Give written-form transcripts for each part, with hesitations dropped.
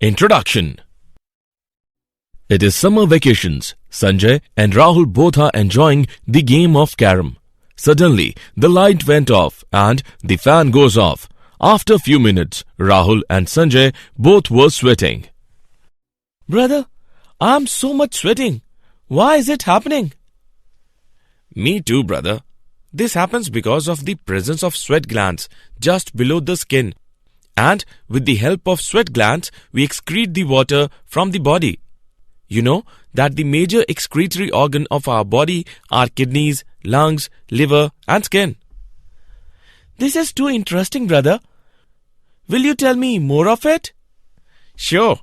Introduction. It is summer vacations. Sanjay and Rahul both are enjoying the game of carom. Suddenly, the light went off and the fan goes off. After a few minutes, Rahul and Sanjay both were sweating. Brother, I'm so much sweating. Why is it happening? Me too, brother. This happens because of the presence of sweat glands just below the skin. And with the help of sweat glands, we excrete the water from the body. You know that the major excretory organ of our body are kidneys, lungs, liver and skin. This is too interesting, brother. Will you tell me more of it? Sure.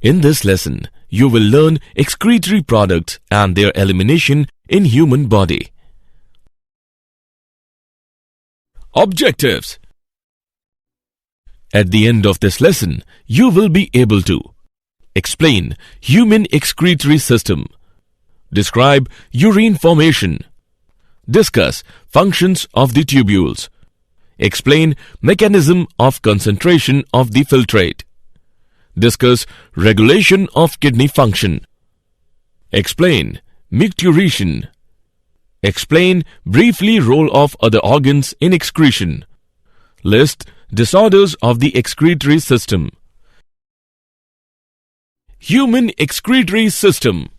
In this lesson, you will learn excretory products and their elimination in human body. Objectives. At the end of this lesson, you will be able to explain human excretory system, describe urine formation, discuss functions of the tubules, explain mechanism of concentration of the filtrate, discuss regulation of kidney function, explain micturition, explain briefly role of other organs in excretion, list disorders of the excretory system. Human excretory system.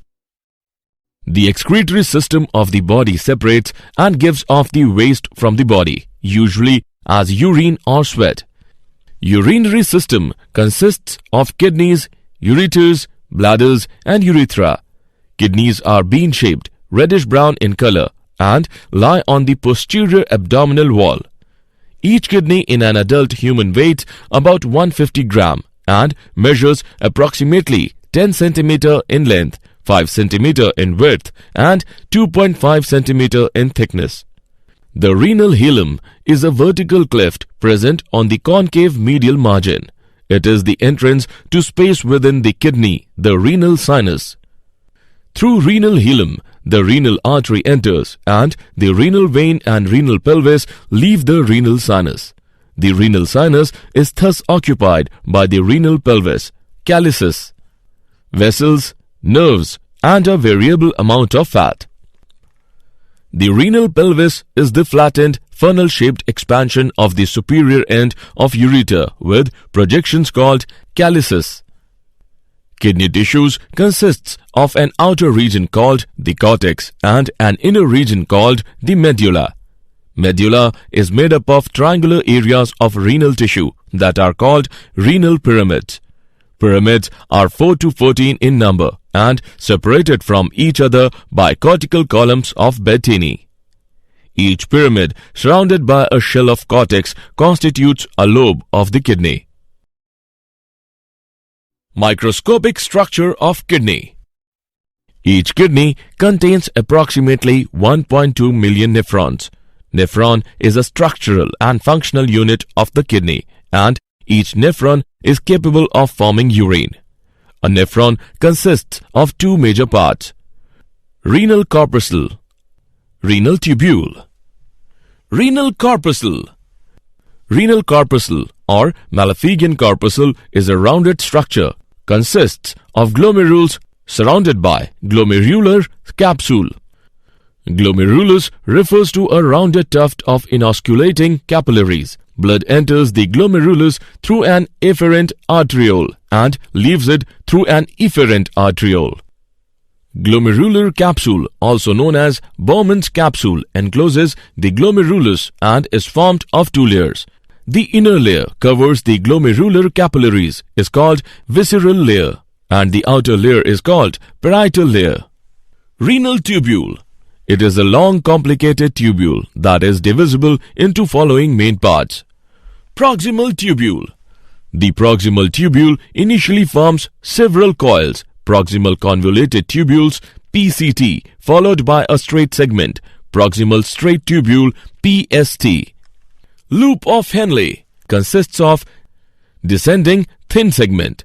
The excretory system of the body separates and gives off the waste from the body, usually as urine or sweat. Urinary system consists of kidneys, ureters, bladders and urethra. Kidneys are bean-shaped, reddish-brown in color and lie on the posterior abdominal wall. Each kidney in an adult human weighs about 150 gram and measures approximately 10 cm in length, 5 cm in width and 2.5 cm in thickness. The renal hilum is a vertical cleft present on the concave medial margin. It is the entrance to space within the kidney, the renal sinus. Through renal hilum, the renal artery enters and the renal vein and renal pelvis leave the renal sinus. The renal sinus is thus occupied by the renal pelvis, calyces, vessels, nerves and a variable amount of fat. The renal pelvis is the flattened, funnel-shaped expansion of the superior end of ureter with projections called calyces. Kidney tissues consists of an outer region called the cortex and an inner region called the medulla. Medulla is made up of triangular areas of renal tissue that are called renal pyramids. Pyramids are 4 to 14 in number and separated from each other by cortical columns of Bettini. Each pyramid, surrounded by a shell of cortex, constitutes a lobe of the kidney. Microscopic structure of kidney. Each kidney contains approximately 1.2 million nephrons. Nephron is a structural and functional unit of the kidney, and each nephron is capable of forming urine. A nephron consists of two major parts: renal corpuscle, renal tubule. Renal corpuscle. Renal corpuscle or Malpighian corpuscle is a rounded structure, consists of glomerules surrounded by glomerular capsule. Glomerulus refers to a rounded tuft of inosculating capillaries. Blood enters the glomerulus through an afferent arteriole and leaves it through an efferent arteriole. Glomerular capsule, also known as Bowman's capsule, encloses the glomerulus and is formed of two layers. The inner layer covers the glomerular capillaries, is called visceral layer, and the outer layer is called parietal layer. Renal tubule. It is a long complicated tubule that is divisible into following main parts. Proximal tubule. The proximal tubule initially forms several coils, proximal convoluted tubules PCT, followed by a straight segment, proximal straight tubule PST. Loop of Henle consists of descending thin segment,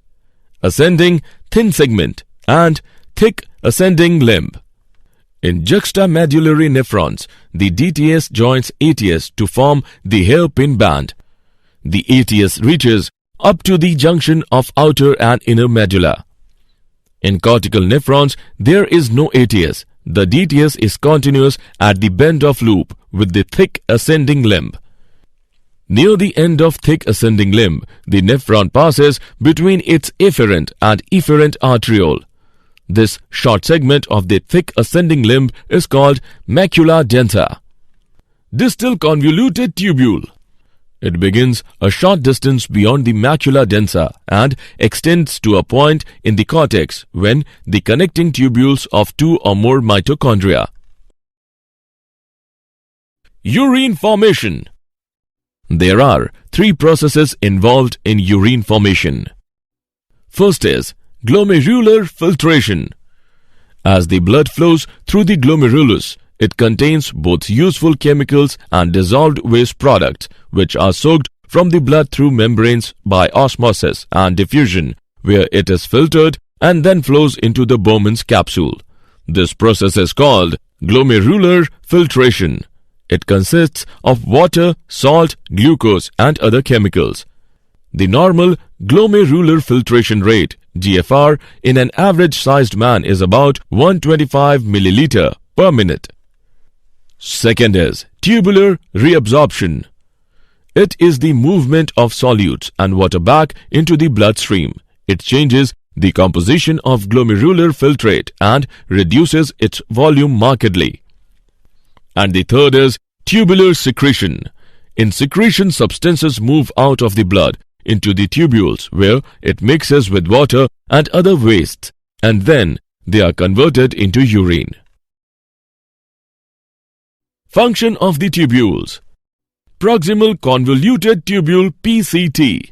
ascending thin segment and thick ascending limb. In juxtamedullary nephrons, the DTS joins ATS to form the hairpin band. The ATS reaches up to the junction of outer and inner medulla. In cortical nephrons, there is no ATS. The DTS is continuous at the bend of loop with the thick ascending limb. Near the end of thick ascending limb, the nephron passes between its efferent and efferent arteriole. This short segment of the thick ascending limb is called macula densa. Distal convoluted tubule. It begins a short distance beyond the macula densa and extends to a point in the cortex when the connecting tubules of two or more mitochondria. Urine formation. There are three processes involved in urine formation. First is glomerular filtration. As the blood flows through the glomerulus, it contains both useful chemicals and dissolved waste products, which are soaked from the blood through membranes by osmosis and diffusion, where it is filtered and then flows into the Bowman's capsule. This process is called glomerular filtration. It consists of water, salt, glucose, and other chemicals. The normal glomerular filtration rate, GFR, in an average-sized man is about 125 milliliter per minute. Second is tubular reabsorption. It is the movement of solutes and water back into the bloodstream. It changes the composition of glomerular filtrate and reduces its volume markedly. And the third is tubular secretion. In secretion, substances move out of the blood into the tubules where it mixes with water and other wastes, and then they are converted into urine. Function of the tubules. Proximal convoluted tubule PCT.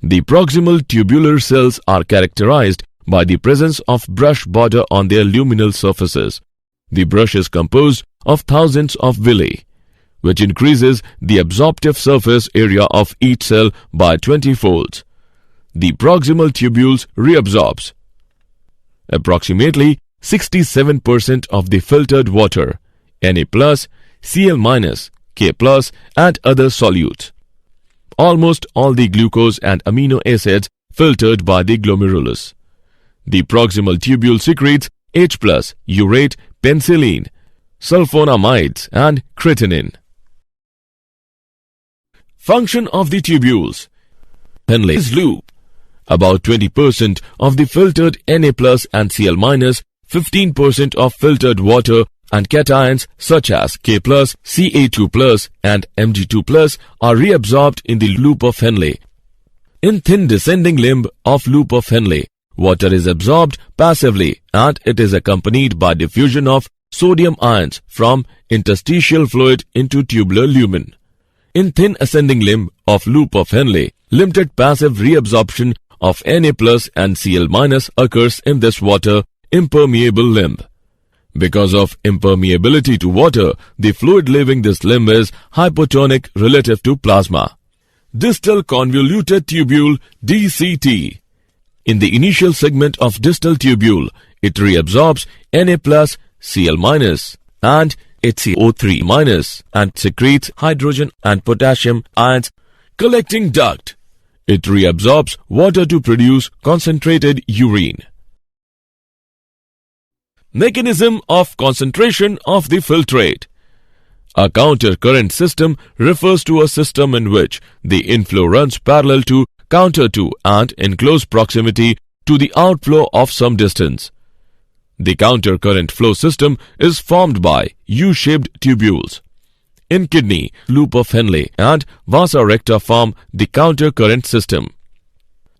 The proximal tubular cells are characterized by the presence of brush border on their luminal surfaces. The brush is composed of thousands of villi, which increases the absorptive surface area of each cell by 20 folds. The proximal tubules reabsorbs approximately 67% of the filtered water, Na+, Cl-, K+, and other solutes. Almost all the glucose and amino acids filtered by the glomerulus. The proximal tubule secretes H+, urate, penicillin, sulfonamides, and creatinine. Function of the tubules. Henle's loop. About 20% of the filtered Na+ and Cl-, 15% of filtered water and cations such as K+, Ca2+, and Mg2+ are reabsorbed in the loop of Henle. In thin descending limb of loop of Henle, water is absorbed passively and it is accompanied by diffusion of sodium ions from interstitial fluid into tubular lumen. In thin ascending limb of loop of Henle, limited passive reabsorption of Na+ and Cl- occurs in this water impermeable limb. Because of impermeability to water, the fluid leaving this limb is hypotonic relative to plasma. Distal convoluted tubule DCT. In the initial segment of distal tubule, it reabsorbs Na+, Cl- and HCO3- and secretes hydrogen and potassium ions. Collecting duct. It reabsorbs water to produce concentrated urine. Mechanism of concentration of the filtrate. A counter current system refers to a system in which the inflow runs parallel to, counter to, and in close proximity to the outflow of some distance. The counter current flow system is formed by U-shaped tubules. In kidney, loop of Henle and vasa recta form the counter current system.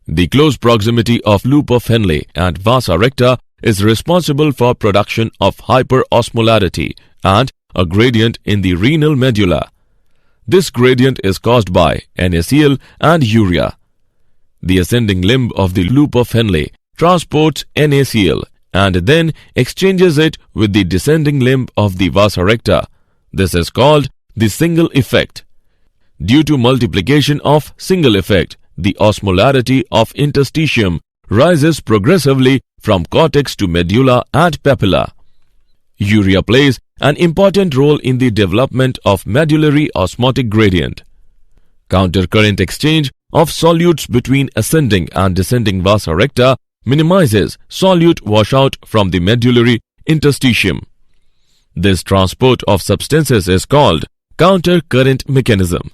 The close proximity of loop of Henle and vasa recta is responsible for production of hyperosmolarity and a gradient in the renal medulla. This gradient is caused by NaCl and urea. The ascending limb of the loop of Henle transports NaCl and then exchanges it with the descending limb of the vasa recta. This is called the single effect. Due to multiplication of single effect, the osmolarity of interstitium rises progressively from cortex to medulla and papilla. Urea plays an important role in the development of medullary osmotic gradient. Countercurrent exchange of solutes between ascending and descending vasa recta minimizes solute washout from the medullary interstitium. This transport of substances is called counter-current mechanism.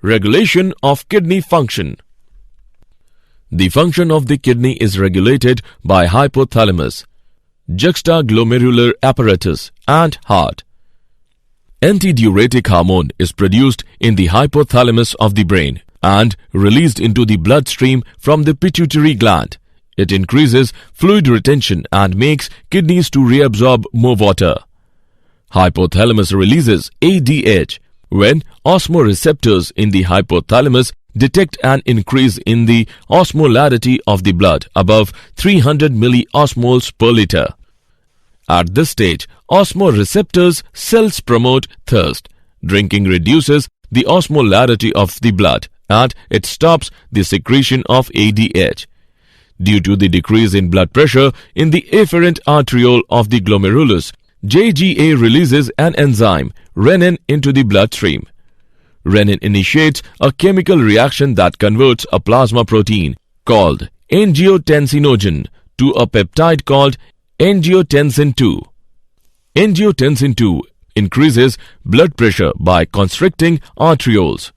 Regulation of kidney function. The function of the kidney is regulated by hypothalamus, juxtaglomerular apparatus, and heart. Antidiuretic hormone is produced in the hypothalamus of the brain and released into the bloodstream from the pituitary gland. It increases fluid retention and makes kidneys to reabsorb more water. Hypothalamus releases ADH when osmoreceptors in the hypothalamus detect an increase in the osmolarity of the blood above 300 milliosmoles per liter. At this stage, osmoreceptors cells promote thirst. Drinking reduces the osmolarity of the blood and it stops the secretion of ADH. Due to the decrease in blood pressure in the afferent arteriole of the glomerulus, JGA releases an enzyme, renin, into the bloodstream. Renin initiates a chemical reaction that converts a plasma protein called angiotensinogen to a peptide called angiotensin II. Angiotensin II increases blood pressure by constricting arterioles.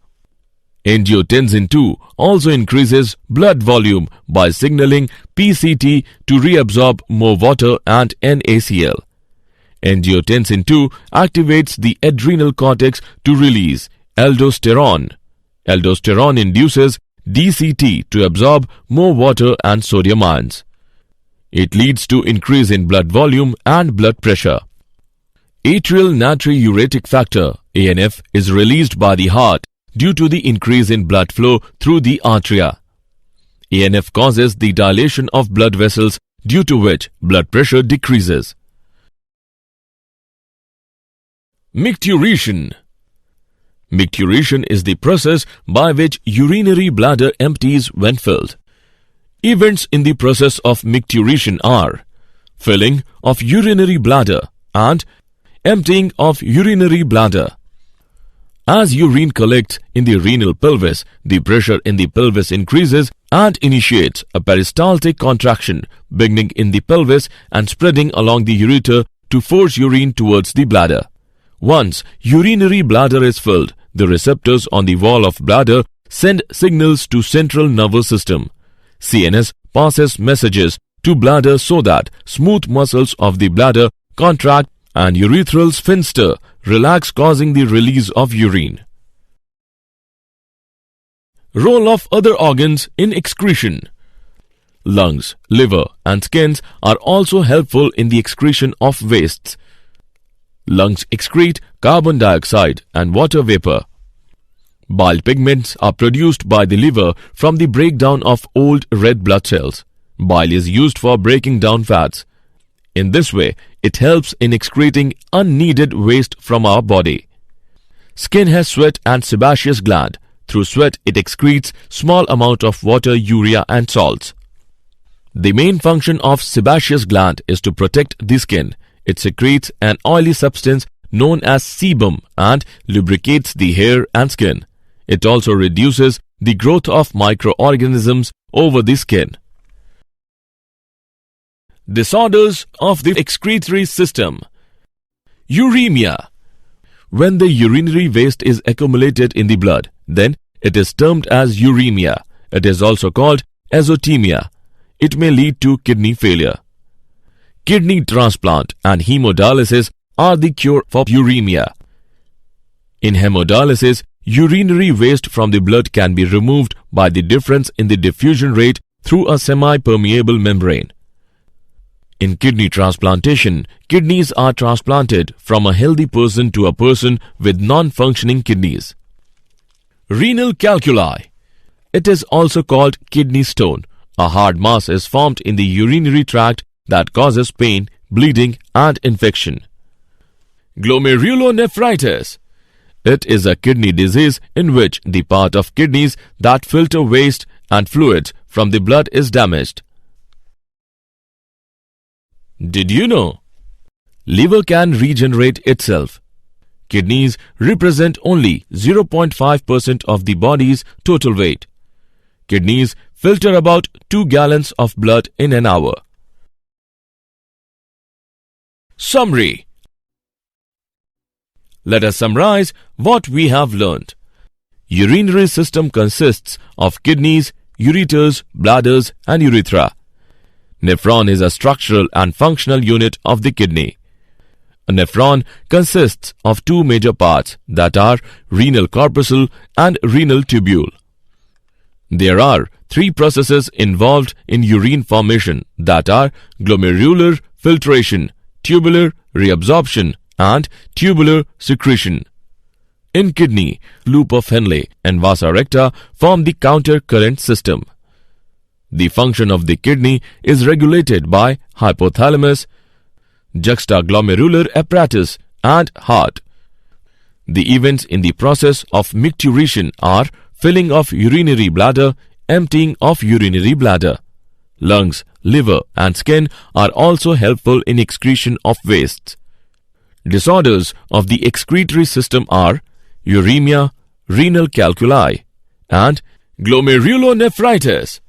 Angiotensin II also increases blood volume by signaling PCT to reabsorb more water and NaCl. Angiotensin II activates the adrenal cortex to release aldosterone. Aldosterone induces DCT to absorb more water and sodium ions. It leads to increase in blood volume and blood pressure. Atrial natriuretic factor (ANF) is released by the heart due to the increase in blood flow through the atria. ANF causes the dilation of blood vessels, due to which blood pressure decreases. Micturition. Micturition is the process by which urinary bladder empties when filled. Events in the process of micturition are filling of urinary bladder and emptying of urinary bladder. As urine collects in the renal pelvis, the pressure in the pelvis increases and initiates a peristaltic contraction beginning in the pelvis and spreading along the ureter to force urine towards the bladder. Once urinary bladder is filled, the receptors on the wall of bladder send signals to central nervous system. CNS passes messages to bladder so that smooth muscles of the bladder contract and urethral sphincter relax, causing the release of urine. Role of other organs in excretion. Lungs, liver and skins are also helpful in the excretion of wastes. Lungs excrete carbon dioxide and water vapor. Bile pigments are produced by the liver from the breakdown of old red blood cells. Bile is used for breaking down fats. In this way, it helps in excreting unneeded waste from our body. Skin has sweat and sebaceous gland. Through sweat, it excretes small amount of water, urea and salts. The main function of sebaceous gland is to protect the skin. It secretes an oily substance known as sebum and lubricates the hair and skin. It also reduces the growth of microorganisms over the skin. Disorders of the excretory system. Uremia. When the urinary waste is accumulated in the blood, then it is termed as uremia. It is also called azotemia. It may lead to kidney failure. Kidney transplant and hemodialysis are the cure for uremia. In hemodialysis, urinary waste from the blood can be removed by the difference in the diffusion rate through a semi-permeable membrane. In kidney transplantation, kidneys are transplanted from a healthy person to a person with non-functioning kidneys. Renal calculi. It is also called kidney stone. A hard mass is formed in the urinary tract that causes pain, bleeding and infection. Glomerulonephritis. It is a kidney disease in which the part of kidneys that filter waste and fluids from the blood is damaged. Did you know? Liver can regenerate itself. Kidneys represent only 0.5% of the body's total weight. Kidneys filter about 2 gallons of blood in an hour. Summary. Let us summarize what we have learned. Urinary system consists of kidneys, ureters, bladders and urethra. Nephron is a structural and functional unit of the kidney. A nephron consists of 2 major parts, that are renal corpuscle and renal tubule. There are 3 processes involved in urine formation, that are glomerular filtration, tubular reabsorption and tubular secretion. In kidney, loop of Henle and vasa recta form the counter current system. The function of the kidney is regulated by hypothalamus, juxtaglomerular apparatus and heart. The events in the process of micturition are filling of urinary bladder, emptying of urinary bladder. Lungs, liver and skin are also helpful in excretion of wastes. Disorders of the excretory system are uremia, renal calculi and glomerulonephritis.